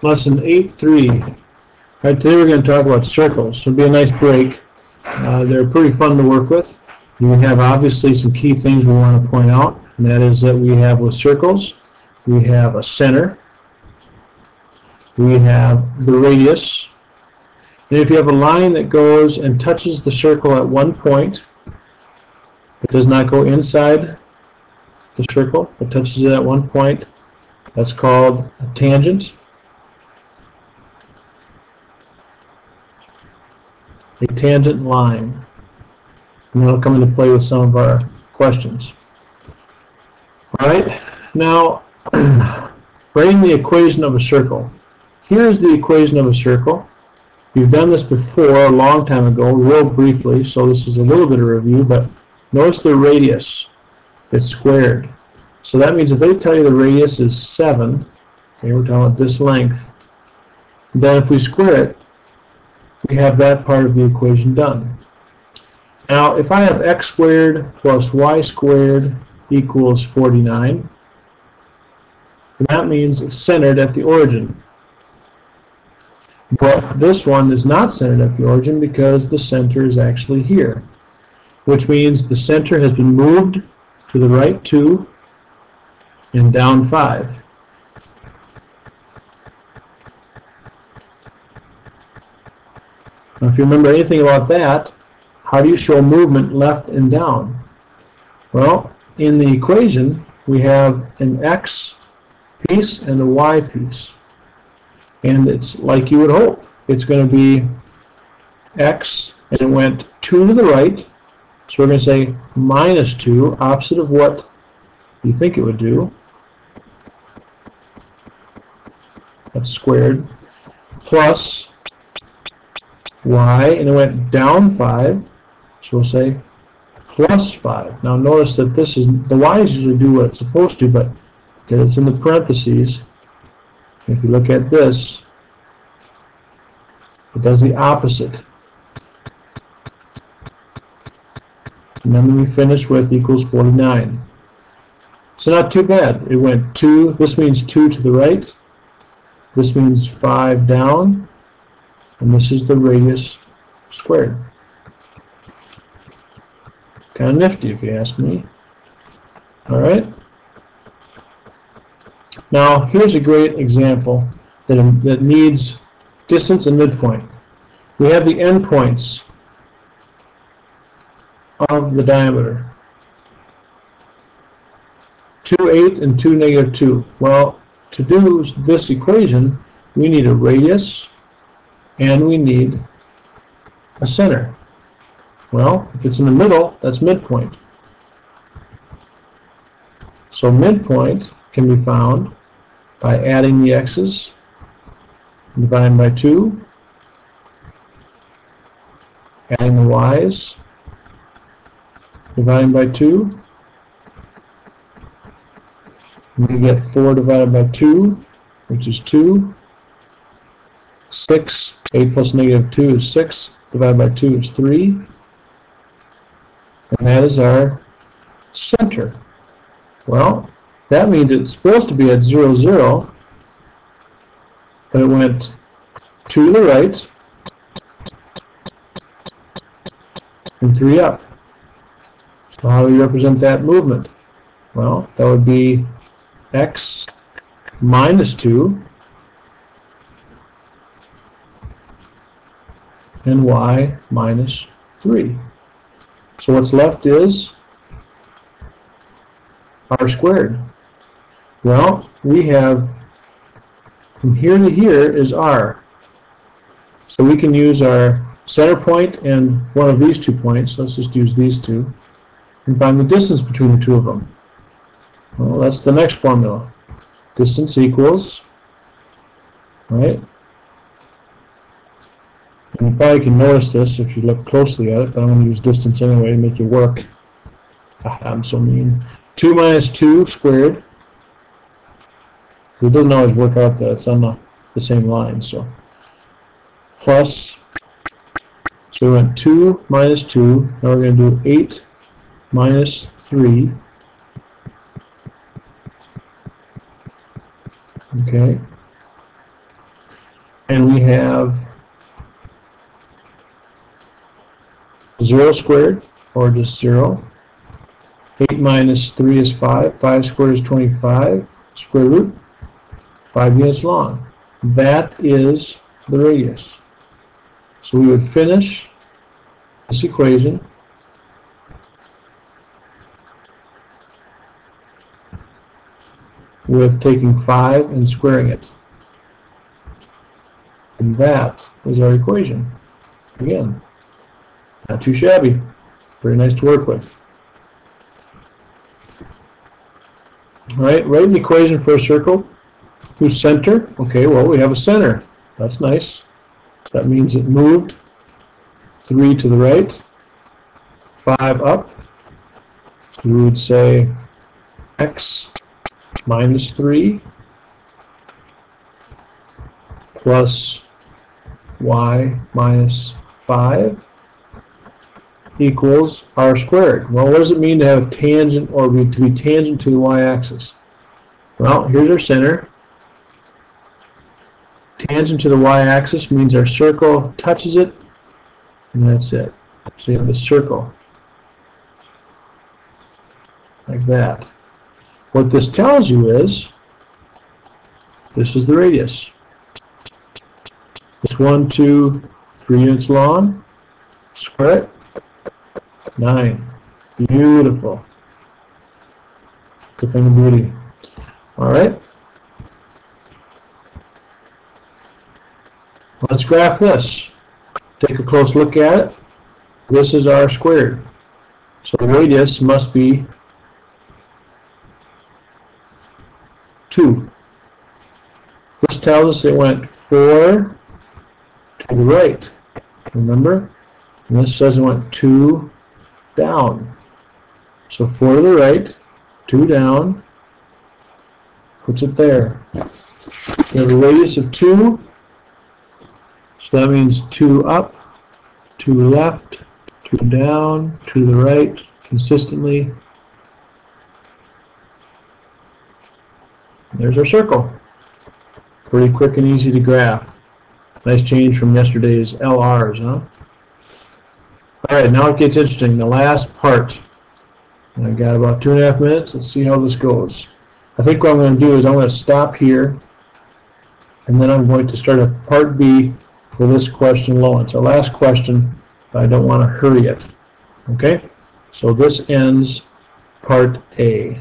Lesson 8.3. All right, today we're going to talk about circles. So it'll be a nice break. They're pretty fun to work with. We have obviously some key things we want to point out, and that is that we have with circles, we have a center, we have the radius, and if you have a line that goes and touches the circle at one point, it does not go inside the circle, it touches it at one point, that's called a tangent. A tangent line. And that'll come into play with some of our questions. Alright, now writing the equation of a circle. Here's the equation of a circle. We've done this before a long time ago, real briefly, so this is a little bit of review, but notice the radius. It's squared. So that means if they tell you the radius is 7, okay, we're talking about this length, then if we square it, we have that part of the equation done. Now, if I have x squared plus y squared equals 49, then that means it's centered at the origin. But this one is not centered at the origin because the center is actually here, which means the center has been moved to the right 2 and down 5. Now, if you remember anything about that, how do you show movement left and down? Well, in the equation, we have an x piece and a y piece. And it's like you would hope. It's going to be x, and it went 2 to the right, so we're going to say minus 2, opposite of what you think it would do. That's squared, plus y, and it went down 5, so we'll say plus 5. Now notice that this is, the y's usually do what it's supposed to, but because it's in the parentheses, if you look at this, it does the opposite. And then we finish with equals 49. So not too bad. It went 2, this means 2 to the right, this means 5 down, and this is the radius squared. Kind of nifty if you ask me. Alright. Now here's a great example that needs distance and midpoint. We have the endpoints of the diameter. 2, 8 and 2, negative 2. Well, to do this equation, we need a radius and we need a center. Well, if it's in the middle, that's midpoint. So midpoint can be found by adding the x's, dividing by 2, adding the y's, dividing by 2, and we get 4 divided by 2, which is 2, 6, 8 plus negative 2 is 6, divided by 2 is 3, and that is our center. Well, that means it's supposed to be at 0, 0, but it went 2 to the right and 3 up. So how do we represent that movement? Well, that would be x minus 2 and y minus 3. So what's left is r squared. Well, we have from here to here is r. So we can use our center point and one of these 2 points. Let's just use these 2 and find the distance between the 2 of them. Well, that's the next formula. Distance equals, right? And you probably can notice this if you look closely at it, but I'm going to use distance anyway to make it work. I'm so mean. 2 minus 2 squared. It doesn't always work out that it's on the same line, so. Plus, so we went 2 minus 2. Now we're going to do 8 minus 3. Okay. And we have 0 squared, or just 0. 8 minus 3 is 5. 5 squared is 25. Square root, 5 units long. That is the radius. So we would finish this equation with taking 5 and squaring it. And that is our equation. Again, not too shabby. Very nice to work with. Alright, write an equation for a circle whose center, okay, well, we have a center. That's nice. That means it moved 3 to the right, 5 up. So we would say x minus 3 plus y minus 5 equals r squared. Well, what does it mean to have a tangent, or to be tangent to the y-axis? Well, here's our center. Tangent to the y-axis means our circle touches it, and that's it. So you have the circle like that. What this tells you is this is the radius. It's 1, 2, 3 units long. Square it. 9. Beautiful. Good thing of beauty. Alright. Let's graph this. Take a close look at it. This is r squared. So the radius must be 2. This tells us it went 4 to the right. Remember? And this says it went 2 down. So 4 to the right, 2 down, puts it there. We have a radius of 2, so that means 2 up, 2 left, 2 down, 2 to the right, consistently. There's our circle. Pretty quick and easy to graph. Nice change from yesterday's LRs, huh? Alright, now it gets interesting. The last part. I've got about 2.5 minutes. Let's see how this goes. I think what I'm going to do is I'm going to stop here, and then I'm going to start a part B for this question low. It's our last question, but I don't want to hurry it. Okay? So this ends part A.